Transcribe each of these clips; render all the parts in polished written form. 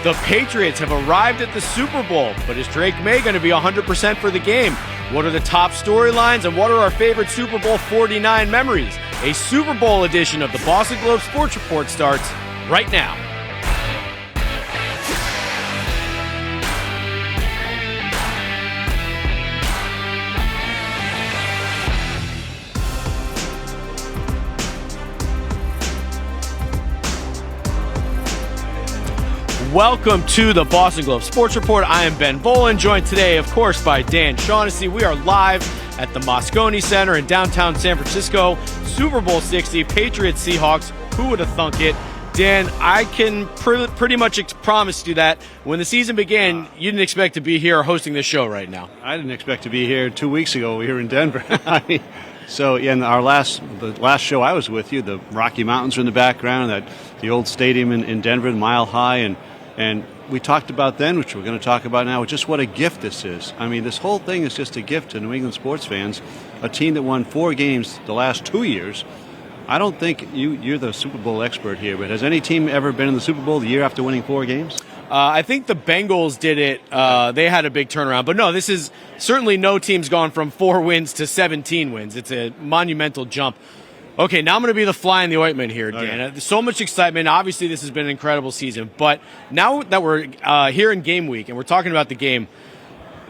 The Patriots have arrived at the Super Bowl, but is Drake Maye going to be 100% for the game? What are the top storylines, and what are our favorite Super Bowl 49 memories? A Super Bowl edition of the Boston Globe Sports Report starts right now. Welcome to the Boston Globe Sports Report. I am Ben Volin, joined today, of course, by Dan Shaughnessy. We are live at the Moscone Center in downtown San Francisco. Super Bowl 60, Patriots Seahawks. Who would have thunk it? Dan, I can pretty much promise you that when the season began, you didn't expect to be here hosting this show right now. I didn't expect to be here 2 weeks ago. We were in Denver. So, in the last show I was with you, the Rocky Mountains are in the background, the old stadium in Denver, Mile High, and we talked about then, which we're going to talk about now, just what a gift this is. I mean, this whole thing is just a gift to New England sports fans. A team that won 4 games the last 2 years. I don't think you're the Super Bowl expert here, but has any team ever been in the Super Bowl the year after winning 4 games? I think the Bengals did it. They had a big turnaround. But no, this is certainly no team's gone from 4 wins to 17 wins. It's a monumental jump. Okay, now I'm going to be the fly in the ointment here, Dan. Okay. So much excitement. Obviously, this has been an incredible season. But now that we're here in game week and we're talking about the game,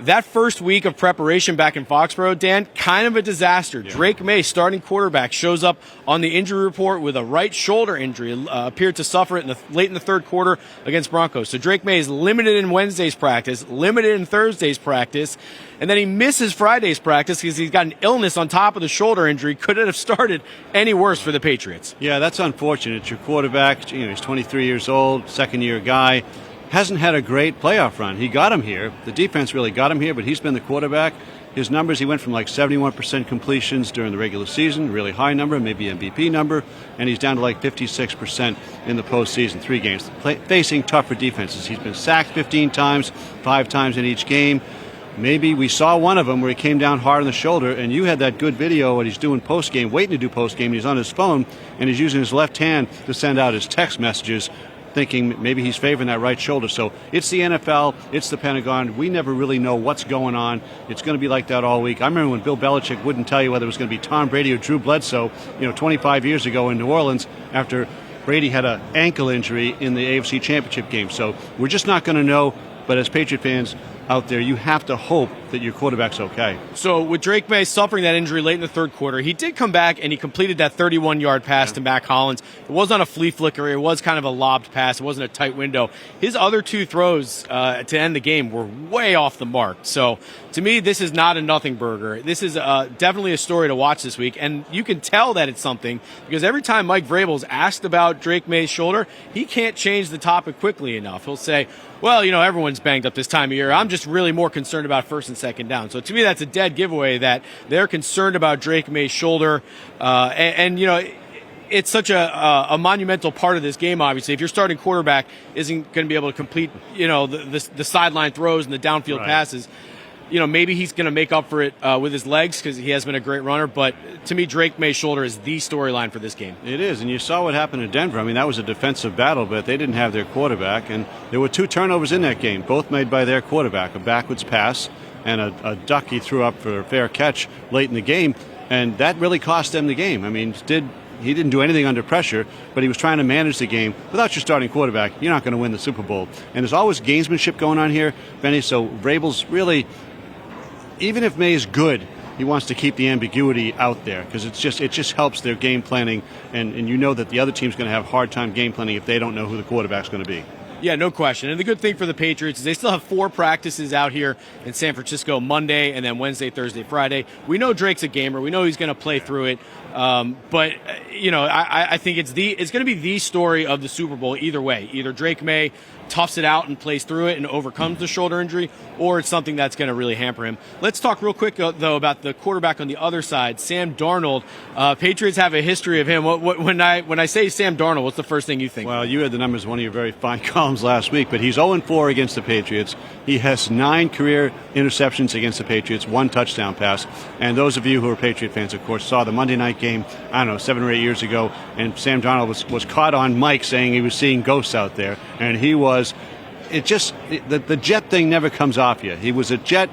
that first week of preparation back in Foxborough, Dan, kind of a disaster. Yeah. Drake Maye, starting quarterback, shows up on the injury report with a right shoulder injury, appeared to suffer it late in the third quarter against Broncos. So Drake Maye is limited in Wednesday's practice, limited in Thursday's practice, and then he misses Friday's practice because he's got an illness on top of the shoulder injury. Couldn't have started any worse for the Patriots. Yeah, that's unfortunate. Your quarterback, he's 23 years old, second-year guy. Hasn't had a great playoff run. He got him here. The defense really got him here, but he's been the quarterback. His numbers, he went from like 71% completions during the regular season, really high number, maybe MVP number, and he's down to like 56% in the postseason, 3 games. Facing tougher defenses. He's been sacked 15 times, 5 times in each game. Maybe we saw one of them where he came down hard on the shoulder, and you had that good video what he's doing post-game, waiting to do post-game. He's on his phone, and he's using his left hand to send out his text messages, thinking maybe he's favoring that right shoulder. So it's the NFL, it's the Pentagon. We never really know what's going on. It's going to be like that all week. I remember when Bill Belichick wouldn't tell you whether it was going to be Tom Brady or Drew Bledsoe, 25 years ago in New Orleans after Brady had an ankle injury in the AFC Championship game. So we're just not going to know. But as Patriot fans out there, you have to hope that your quarterback's okay. So with Drake Maye suffering that injury late in the third quarter, he did come back and he completed that 31-yard pass to Mac Hollins. It was on a flea flicker. It was kind of a lobbed pass. It wasn't a tight window. His other 2 throws to end the game were way off the mark. So to me, this is not a nothing burger. This is definitely a story to watch this week. And you can tell that it's something because every time Mike Vrabel's asked about Drake Maye's shoulder, he can't change the topic quickly enough. He'll say, well, everyone's banged up this time of year. I'm just really more concerned about first and second down. So to me, that's a dead giveaway that they're concerned about Drake Maye's shoulder. It's such a monumental part of this game, obviously. If your starting quarterback isn't going to be able to complete, the sideline throws and the downfield passes, maybe he's going to make up for it with his legs because he has been a great runner. But to me, Drake Maye's shoulder is the storyline for this game. It is, and you saw what happened in Denver. I mean, that was a defensive battle, but they didn't have their quarterback. And there were 2 turnovers in that game, both made by their quarterback, a backwards pass and a duck he threw up for a fair catch late in the game. And that really cost them the game. I mean, he didn't do anything under pressure, but he was trying to manage the game. Without your starting quarterback, you're not going to win the Super Bowl. And there's always gamesmanship going on here, Benny, so Vrabel's really... Even if Maye's good, he wants to keep the ambiguity out there because it just helps their game planning, and you know that the other team's going to have a hard time game planning if they don't know who the quarterback's going to be. Yeah, no question. And the good thing for the Patriots is they still have 4 practices out here in San Francisco Monday and then Wednesday, Thursday, Friday. We know Drake's a gamer. We know he's going to play through it. But I think it's going to be the story of the Super Bowl either way. Either Drake Maye toughs it out and plays through it and overcomes the shoulder injury, or it's something that's going to really hamper him. Let's talk real quick, though, about the quarterback on the other side, Sam Darnold. Patriots have a history of him. When I say Sam Darnold, what's the first thing you think? Well, you had the numbers in one of your very fine columns last week, but he's 0-4 against the Patriots. He has 9 career interceptions against the Patriots, 1 touchdown pass. And those of you who are Patriot fans, of course, saw the Monday night game, 7 or 8 years ago, and Sam Darnold was caught on mic saying he was seeing ghosts out there, and he was the Jet thing never comes off you. He was a Jet,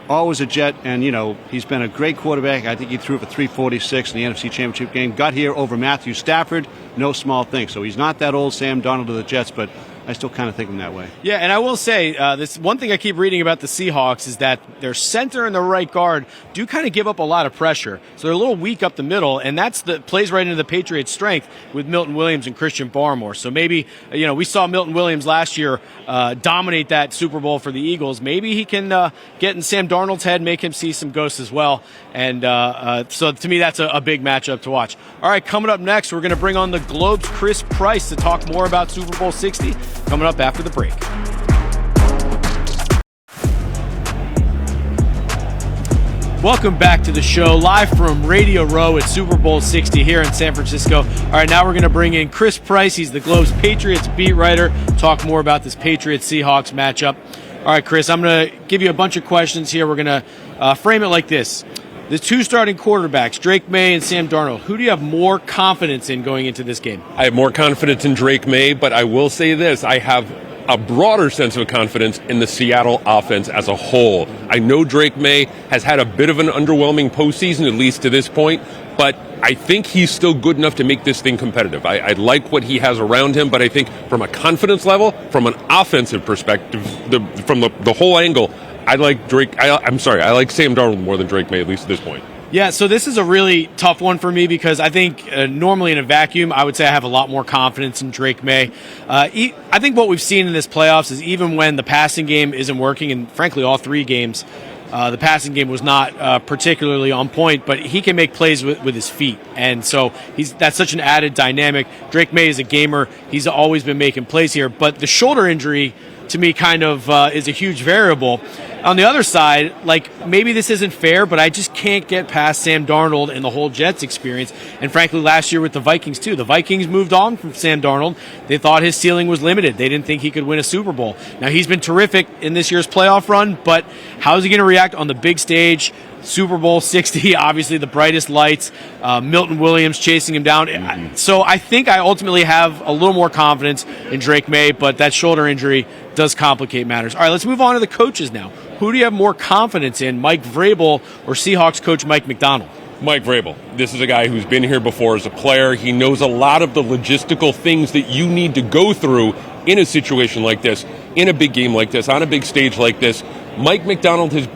always a Jet, and he's been a great quarterback. I think he threw for 346 in the NFC Championship game. Got here over Matthew Stafford, no small thing. So he's not that old Sam Darnold of the Jets, but I still kind of think him that way. Yeah, and I will say, this one thing I keep reading about the Seahawks is that their center and the right guard do kind of give up a lot of pressure. So they're a little weak up the middle, and plays right into the Patriots' strength with Milton Williams and Christian Barmore. So maybe, we saw Milton Williams last year dominate that Super Bowl for the Eagles. Maybe he can get in Sam Darnold's head, make him see some ghosts as well. And so to me, that's a big matchup to watch. All right, coming up next, we're going to bring on the Globe's Chris Price to talk more about Super Bowl 60. Coming up after the break. Welcome back to the show, live from Radio Row at Super Bowl 60 here in San Francisco. All right, now we're going to bring in Chris Price. He's the Globe's Patriots beat writer. Talk more about this Patriots-Seahawks matchup. All right, Chris, I'm going to give you a bunch of questions here. We're going to frame it like this. The two starting quarterbacks, Drake Maye and Sam Darnold, who do you have more confidence in going into this game? I have more confidence in Drake Maye, but I will say this. I have a broader sense of confidence in the Seattle offense as a whole. I know Drake Maye has had a bit of an underwhelming postseason, at least to this point, but I think he's still good enough to make this thing competitive. I like what he has around him, but I think from a confidence level, from an offensive perspective, from the whole angle, I like Sam Darnold more than Drake Maye, at least at this point. Yeah, so this is a really tough one for me because I think normally in a vacuum, I would say I have a lot more confidence in Drake Maye. I think what we've seen in this playoffs is even when the passing game isn't working, and frankly all three games, the passing game was not particularly on point, but he can make plays with his feet. And so that's such an added dynamic. Drake Maye is a gamer. He's always been making plays here. But the shoulder injury, to me, kind of is a huge variable. On the other side, maybe this isn't fair, but I just can't get past Sam Darnold and the whole Jets experience. And frankly, last year with the Vikings, too. The Vikings moved on from Sam Darnold. They thought his ceiling was limited. They didn't think he could win a Super Bowl. Now, he's been terrific in this year's playoff run, but how is he going to react on the big stage? Super Bowl 60, obviously the brightest lights, Milton Williams chasing him down. So I think I ultimately have a little more confidence in Drake Maye, but that shoulder injury does complicate matters. All right, let's move on to the coaches now. Who do you have more confidence in, Mike Vrabel or Seahawks coach Mike Macdonald? Mike Vrabel. This is a guy who's been here before as a player. He knows a lot of the logistical things that you need to go through in a situation like this, in a big game like this, on a big stage like this. Mike Macdonald has,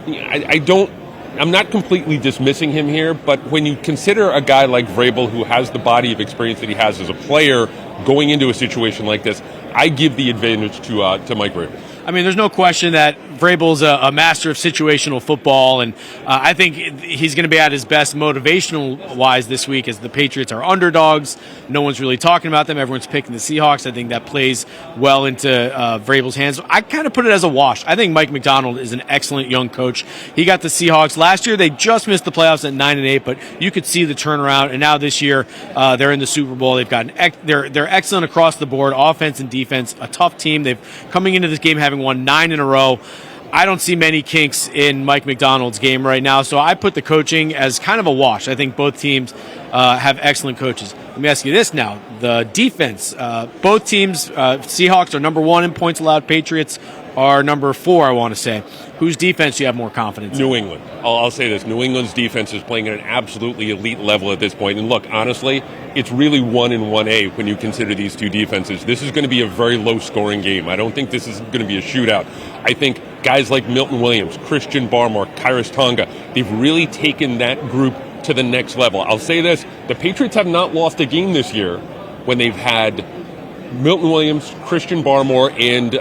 I'm not completely dismissing him here, but when you consider a guy like Vrabel who has the body of experience that he has as a player going into a situation like this, I give the advantage to Mike Vrabel. I mean, there's no question that Vrabel's a master of situational football, and I think he's going to be at his best motivational-wise this week as the Patriots are underdogs. No one's really talking about them. Everyone's picking the Seahawks. I think that plays well into Vrabel's hands. I kind of put it as a wash. I think Mike Macdonald is an excellent young coach. He got the Seahawks. Last year, they just missed the playoffs at 9-8, but you could see the turnaround, and now this year, they're in the Super Bowl. They're excellent across the board, offense and defense, a tough team. They've coming into this game having won 9 in a row. I don't see many kinks in Mike Macdonald's game right now, so I put the coaching as kind of a wash. I think both teams have excellent coaches. Let me ask you this now. The defense, both teams, Seahawks are number 1 in points allowed. Patriots are number 4, I want to say. Whose defense do you have more confidence in? New England. I'll say this. New England's defense is playing at an absolutely elite level at this point. And look, honestly, it's really 1 and 1A when you consider these two defenses. This is going to be a very low-scoring game. I don't think this is going to be a shootout. I think guys like Milton Williams, Christian Barmore, Kairos Tonga, they've really taken that group to the next level. I'll say this. The Patriots have not lost a game this year when they've had Milton Williams, Christian Barmore, and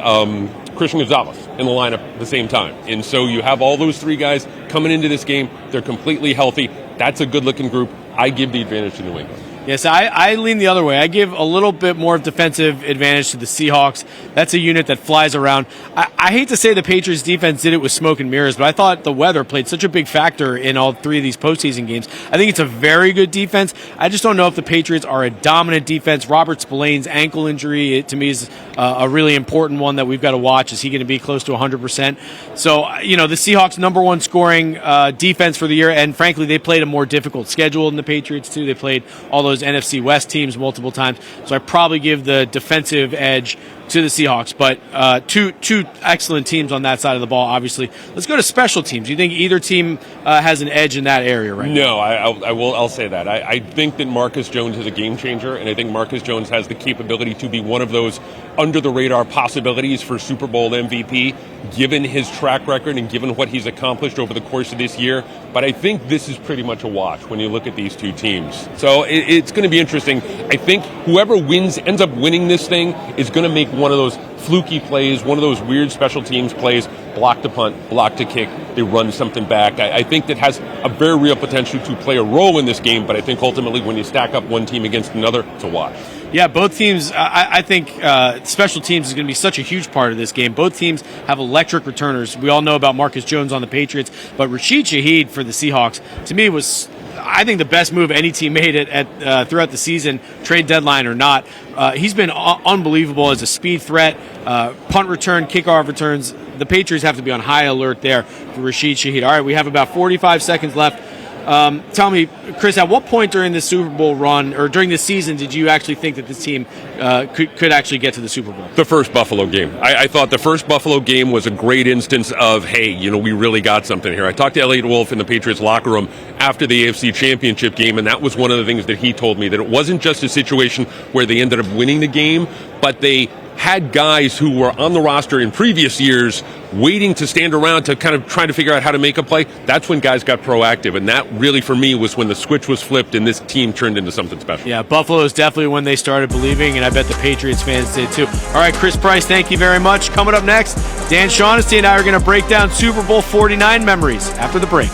Christian Gonzalez in the lineup at the same time. And so you have all those three guys coming into this game. They're completely healthy. That's a good-looking group. I give the advantage to New England. Yes, I lean the other way. I give a little bit more of defensive advantage to the Seahawks. That's a unit that flies around. I hate to say the Patriots defense did it with smoke and mirrors, but I thought the weather played such a big factor in all three of these postseason games. I think it's a very good defense. I just don't know if the Patriots are a dominant defense. Robert Spillane's ankle injury, to me, is a really important one that we've got to watch. Is he going to be close to 100%? So, the Seahawks' number 1 scoring defense for the year, and frankly, they played a more difficult schedule than the Patriots, too. They played all those NFC West teams multiple times. So I probably give the defensive edge to the Seahawks. But two excellent teams on that side of the ball, obviously. Let's go to special teams. Do you think either team has an edge in that area right now? No, I'll say that. I think that Marcus Jones is a game changer, and I think Marcus Jones has the capability to be one of those under-the-radar possibilities for Super Bowl MVP, given his track record and given what he's accomplished over the course of this year. But I think this is pretty much a wash when you look at these two teams. So it's going to be interesting. I think whoever ends up winning this thing is going to make one of those fluky plays, one of those weird special teams plays, block to punt, block to kick, they run something back. I think that has a very real potential to play a role in this game, but I think ultimately when you stack up one team against another, it's a wash. Yeah, both teams, I think special teams is going to be such a huge part of this game. Both teams have electric returners. We all know about Marcus Jones on the Patriots, but Rashid Shaheed for the Seahawks, to me, was, I think, the best move any team made it throughout the season, trade deadline or not. He's been unbelievable as a speed threat, punt return, kickoff returns. The Patriots have to be on high alert there for Rashid Shaheed. All right, we have about 45 seconds left. Tell me, Chris, at what point during this Super Bowl run or during this season did you actually think that this team could actually get to the Super Bowl? The first Buffalo game. I thought the first Buffalo game was a great instance of, hey, we really got something here. I talked to Elliott Wolf in the Patriots locker room after the AFC Championship game, and that was one of the things that he told me, that it wasn't just a situation where they ended up winning the game, but they had guys who were on the roster in previous years waiting to stand around to kind of trying to figure out how to make a play. That's when guys got proactive, and that really, for me, was when the switch was flipped and this team turned into something special. Yeah, Buffalo is definitely when they started believing, and I bet the Patriots fans did too. All right, Chris Price, thank you very much. Coming up next, Dan Shaughnessy and I are going to break down Super Bowl 49 memories after the break.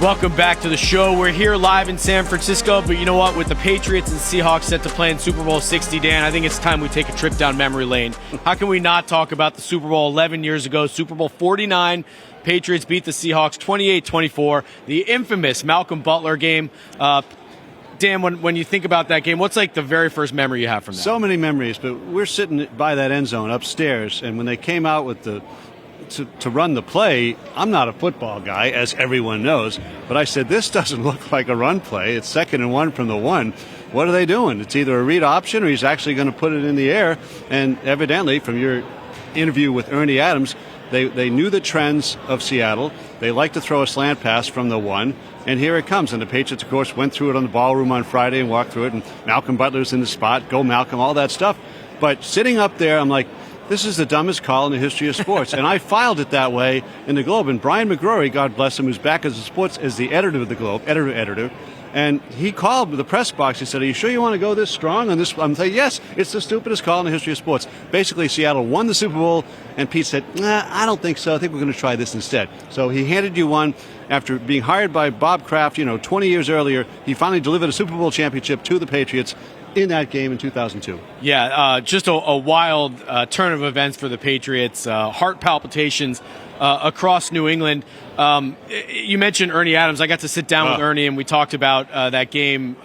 Welcome back to the show. We're here live in San Francisco, but you know what? With the Patriots and Seahawks set to play in Super Bowl 60, Dan, I think it's time we take a trip down memory lane. How can we not talk about the Super Bowl 11 years ago, Super Bowl 49? Patriots beat the Seahawks 28-24, the infamous Malcolm Butler game. Dan, when you think about that game, what's like the very first memory you have from that? So many memories, but we're sitting by that end zone upstairs, and when they came out with to run the play, I'm not a football guy, as everyone knows, but I said, this doesn't look like a run play. It's 2nd and 1 from the 1. What are they doing? It's either a read option or he's actually going to put it in the air. And evidently, from your interview with Ernie Adams, they knew the trends of Seattle. They like to throw a slant pass from the 1, and here it comes. And the Patriots, of course, went through it on the ballroom on Friday and walked through it, and Malcolm Butler's in the spot, go Malcolm, all that stuff. But sitting up there, I'm like, this is the dumbest call in the history of sports. And I filed it that way in the Globe. And Brian McGrory, God bless him, who's back as the editor of the Globe, editor. And he called the press box. He said, are you sure you want to go this strong on this? I'm saying, yes, it's the stupidest call in the history of sports. Basically, Seattle won the Super Bowl, and Pete said, nah, I don't think so. I think we're going to try this instead. So he handed you one. After being hired by Bob Kraft, 20 years earlier, he finally delivered a Super Bowl championship to the Patriots in that game in 2002. Yeah, just a wild turn of events for the Patriots. Heart palpitations across New England. You mentioned Ernie Adams. I got to sit down with Ernie, and we talked about that game,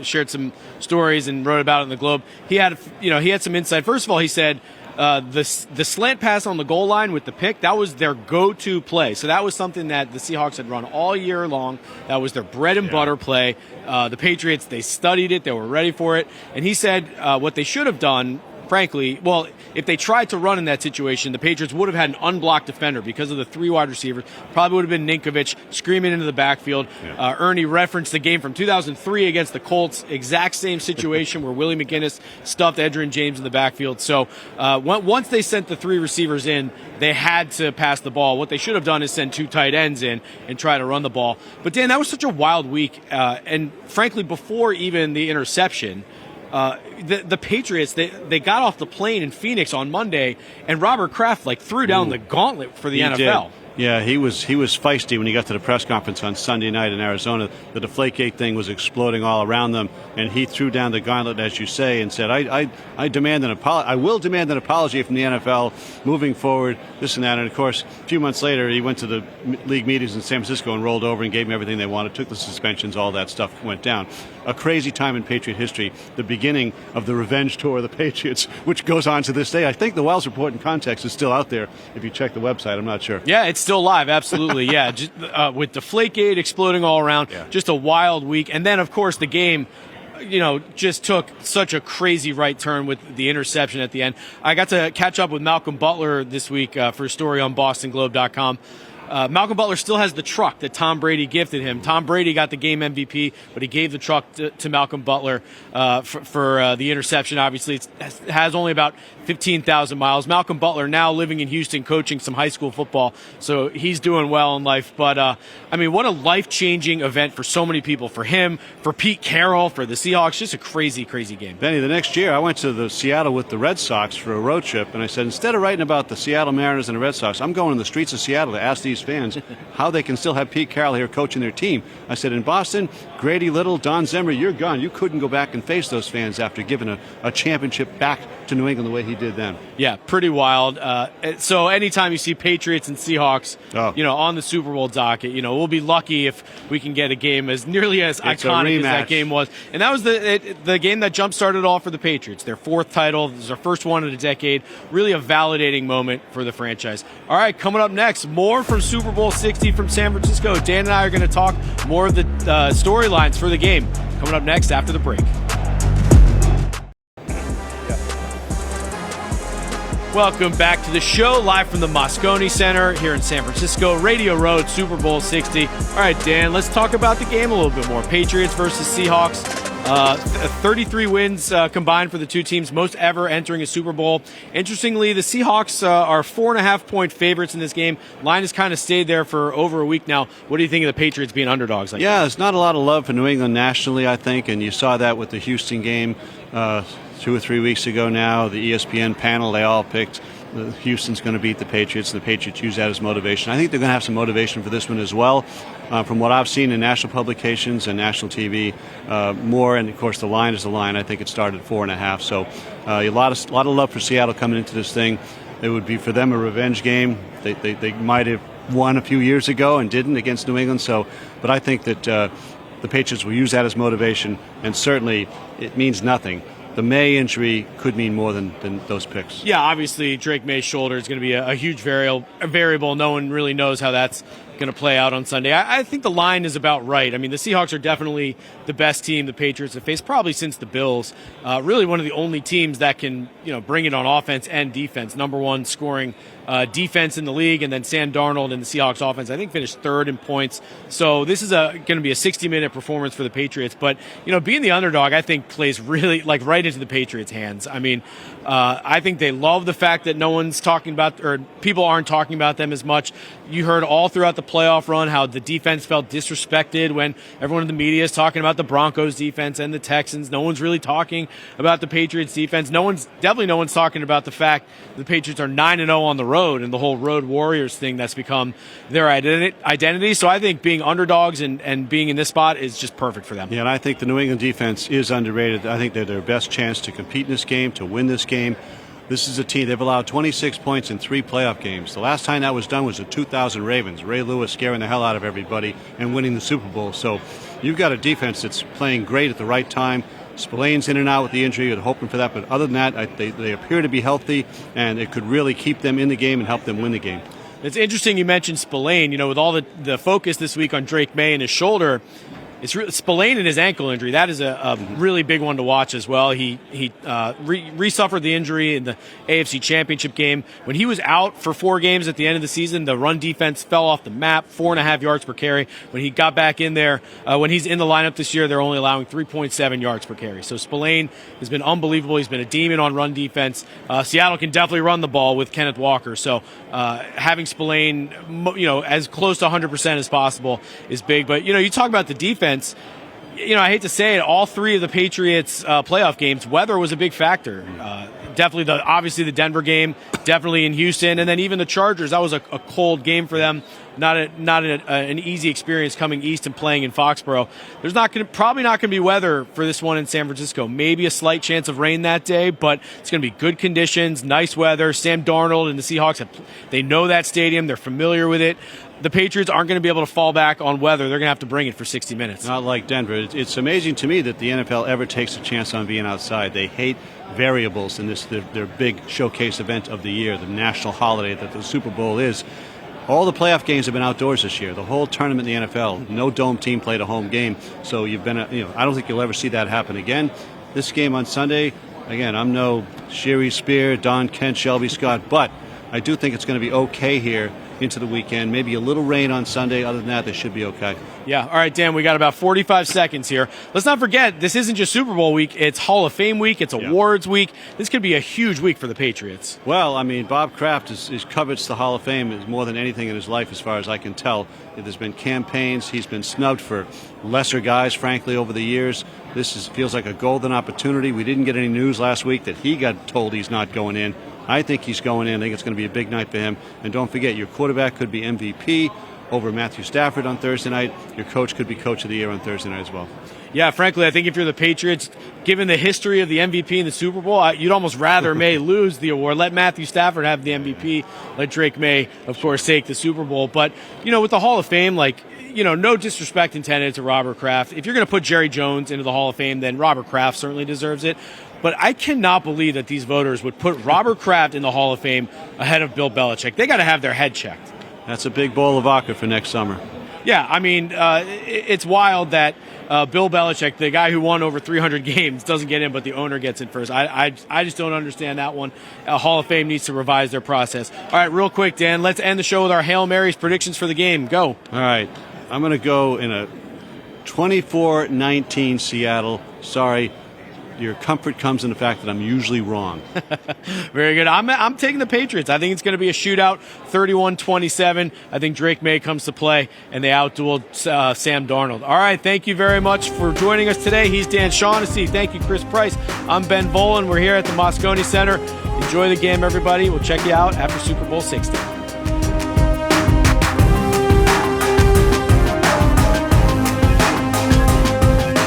shared some stories, and wrote about it in the Globe. He had some insight. First of all, he said the slant pass on the goal line with the pick, that was their go-to play. So that was something that the Seahawks had run all year long. That was their bread and butter play. The Patriots, they studied it. They were ready for it. And he said what they should have done, frankly, well, if they tried to run in that situation, the Patriots would have had an unblocked defender because of the 3 wide receivers. Probably would have been Ninkovich screaming into the backfield. Yeah. Ernie referenced the game from 2003 against the Colts, exact same situation where Willie McGinnis stuffed Edgerrin James in the backfield. So once they sent the 3 receivers in, they had to pass the ball. What they should have done is send 2 tight ends in and try to run the ball. But, Dan, that was such a wild week. And, frankly, before even the interception, the Patriots, they got off the plane in Phoenix on Monday, and Robert Kraft threw down the gauntlet for the NFL. Did. Yeah, he was feisty when he got to the press conference on Sunday night in Arizona. The Deflategate thing was exploding all around them, and he threw down the gauntlet, as you say, and said, I demand an apology. I will demand an apology from the NFL moving forward, this and that. And, of course, a few months later, he went to the league meetings in San Francisco and rolled over and gave them everything they wanted, took the suspensions, all that stuff went down. A crazy time in Patriot history, the beginning of the revenge tour of the Patriots, which goes on to this day. I think the Wells Report in context is still out there if you check the website. I'm not sure. Yeah, it's still live, absolutely, yeah. Just, with Deflategate exploding all around, just a wild week. And then, of course, the game, just took such a crazy right turn with the interception at the end. I got to catch up with Malcolm Butler this week for a story on BostonGlobe.com. Malcolm Butler still has the truck that Tom Brady gifted him. Tom Brady got the game MVP, but he gave the truck to Malcolm Butler for the interception. Obviously, it has only about 15,000 miles. Malcolm Butler now living in Houston, coaching some high school football, so he's doing well in life. But, what a life-changing event for so many people, for him, for Pete Carroll, for the Seahawks. Just a crazy, crazy game. Benny, the next year I went to Seattle with the Red Sox for a road trip, and I said, instead of writing about the Seattle Mariners and the Red Sox, I'm going in the streets of Seattle to ask these fans how they can still have Pete Carroll here coaching their team. I said, in Boston, Grady Little, Don Zimmer, you're gone. You couldn't go back and face those fans after giving a championship back to New England the way he did then. Yeah, pretty wild. So anytime you see Patriots and Seahawks, on the Super Bowl docket, we'll be lucky if we can get a game as nearly as iconic as that game was. And that was the game that jump-started all for the Patriots. Their fourth title. This is their first one in a decade. Really a validating moment for the franchise. All right, coming up next, more from Super Bowl 60 from San Francisco. Dan and I are going to talk more of the storylines for the game. Coming up next after the break. Welcome back to the show, live from the Moscone Center here in San Francisco, Radio Road, Super Bowl 60. All right, Dan, let's talk about the game a little bit more. Patriots versus Seahawks. 33 wins combined for the two teams, most ever entering a Super Bowl. Interestingly, the Seahawks are 4.5-point favorites in this game. Line has kind of stayed there for over a week now. What do you think of the Patriots being underdogs like that? There's not a lot of love for New England nationally, I think, and you saw that with the Houston game 2 or 3 weeks ago now. The ESPN panel, they all picked Houston's going to beat the Patriots, and the Patriots use that as motivation. I think they're going to have some motivation for this one as well. From what I've seen in national publications and national TV, more, and of course the line is the line. I think it started at 4.5. So a lot of love for Seattle coming into this thing. It would be for them a revenge game. They might have won a few years ago and didn't against New England. But I think that the Patriots will use that as motivation, and certainly it means nothing. The Maye injury could mean more than those picks. Yeah, obviously Drake Maye's shoulder is going to be a huge variable. No one really knows how that's going to play out on Sunday. I think the line is about right. I mean, the Seahawks are definitely the best team the Patriots have faced, probably since the Bills. Really one of the only teams that can bring it on offense and defense. Number one scoring defense in the league, and then Sam Darnold and the Seahawks offense, I think, finished third in points. So this is going to be a 60-minute performance for the Patriots. But, being the underdog, I think, plays really, right into the Patriots' hands. I mean, I think they love the fact that no one's talking about, or people aren't talking about them as much. You heard all throughout the playoff run how the defense felt disrespected when everyone in the media is talking about the Broncos defense and the Texans. No one's really talking about the Patriots defense. No one's talking about the fact the Patriots are 9-0 on the road, and the whole Road Warriors thing that's become their identity. So I think being underdogs and being in this spot is just perfect for them. Yeah, and I think the New England defense is underrated. I think they're their best chance to compete in this game, to win this game. This is a team, they've allowed 26 points in 3 playoff games. The last time that was done was the 2000 Ravens. Ray Lewis scaring the hell out of everybody and winning the Super Bowl. So you've got a defense that's playing great at the right time. Spillane's in and out with the injury, and hoping for that. But other than that, they appear to be healthy, and it could really keep them in the game and help them win the game. It's interesting you mentioned Spillane. With all the focus this week on Drake Maye and his shoulder, it's Spillane and his ankle injury. That is a really big one to watch as well. He re-suffered the injury in the AFC Championship game. When he was out for 4 games at the end of the season, the run defense fell off the map, 4.5 yards per carry. When he got back in there, when he's in the lineup this year, they're only allowing 3.7 yards per carry. So Spillane has been unbelievable. He's been a demon on run defense. Seattle can definitely run the ball with Kenneth Walker. So having Spillane, as close to 100% as possible is big. But, you talk about the defense. I hate to say it, all 3 of the Patriots playoff games, weather was a big factor. Definitely, obviously the Denver game, definitely in Houston, and then even the Chargers. That was a cold game for them. Not an easy experience coming east and playing in Foxborough. There's probably not going to be weather for this one in San Francisco. Maybe a slight chance of rain that day, but it's going to be good conditions, nice weather. Sam Darnold and the Seahawks, they know that stadium. They're familiar with it. The Patriots aren't going to be able to fall back on weather. They're going to have to bring it for 60 minutes. Not like Denver. It's amazing to me that the NFL ever takes a chance on being outside. They hate variables in this their big showcase event of the year, the national holiday that the Super Bowl is. All the playoff games have been outdoors this year. The whole tournament in the NFL, no dome team played a home game. So I don't think you'll ever see that happen again. This game on Sunday, again, I'm no Sherry Spear, Don Kent, Shelby Scott, but I do think it's going to be okay here into the weekend. Maybe a little rain on Sunday. Other than that, they should be okay. Yeah. All right, Dan, we got about 45 seconds here. Let's not forget, this isn't just Super Bowl week. It's Hall of Fame week. It's awards week. This could be a huge week for the Patriots. Well, I mean, Bob Kraft covets the Hall of Fame more than anything in his life, as far as I can tell. There's been campaigns. He's been snubbed for lesser guys, frankly, over the years. Feels like a golden opportunity. We didn't get any news last week that he got told he's not going in. I think he's going in. I think it's going to be a big night for him. And don't forget, your quarterback could be MVP over Matthew Stafford on Thursday night. Your coach could be Coach of the Year on Thursday night as well. Yeah, frankly, I think if you're the Patriots, given the history of the MVP in the Super Bowl, you'd almost rather May lose the award. Let Matthew Stafford have the MVP. Let Drake Maye, of course, take the Super Bowl. But, with the Hall of Fame, no disrespect intended to Robert Kraft. If you're going to put Jerry Jones into the Hall of Fame, then Robert Kraft certainly deserves it. But I cannot believe that these voters would put Robert Kraft in the Hall of Fame ahead of Bill Belichick. They got to have their head checked. That's a big bowl of vodka for next summer. Yeah, I mean, it's wild that Bill Belichick, the guy who won over 300 games, doesn't get in, but the owner gets in first. I just don't understand that one. Hall of Fame needs to revise their process. All right, real quick, Dan, let's end the show with our Hail Marys predictions for the game. Go. All right, I'm going to go in a 24-19 Seattle. Sorry. Your comfort comes in the fact that I'm usually wrong. Very good. I'm taking the Patriots. I think it's going to be a shootout, 31-27. I think Drake Maye comes to play, and they outduel Sam Darnold. All right, thank you very much for joining us today. He's Dan Shaughnessy. Thank you, Chris Price. I'm Ben Volin. We're here at the Moscone Center. Enjoy the game, everybody. We'll check you out after Super Bowl XLIX.